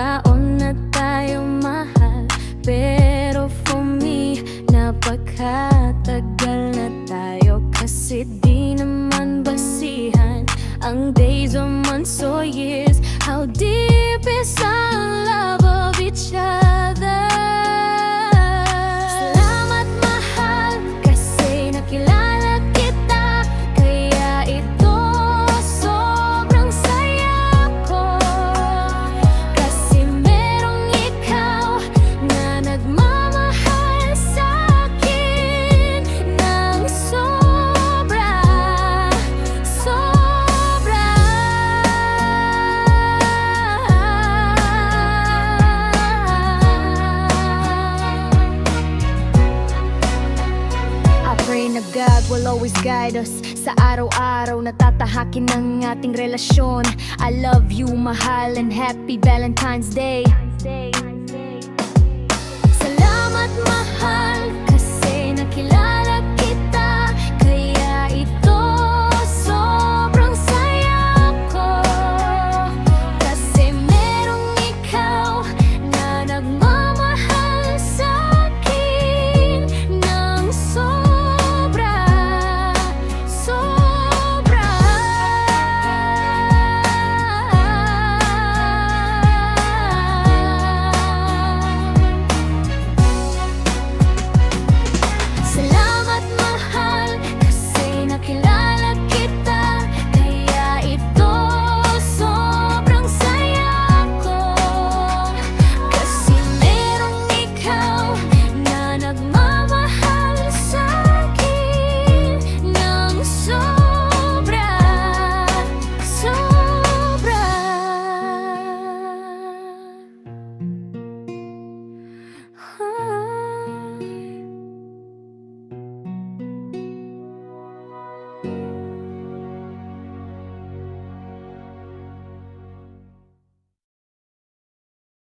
taon na tayo mahal, pero for me, napakatagal na tayo. Kasi di naman basihan ang days or months or years. How deep is our love of each other? Salamat mahal, kasi nakilala kita. Kaya ito sobrang saya ko, kasi merong ikaw na nagmamahal sa'kin ng sobra, sobra. I pray na God will always guide us sa araw-araw na tatahakin ng ating relasyon. I love you, mahal, and happy Valentine's Day. Salamat mahal,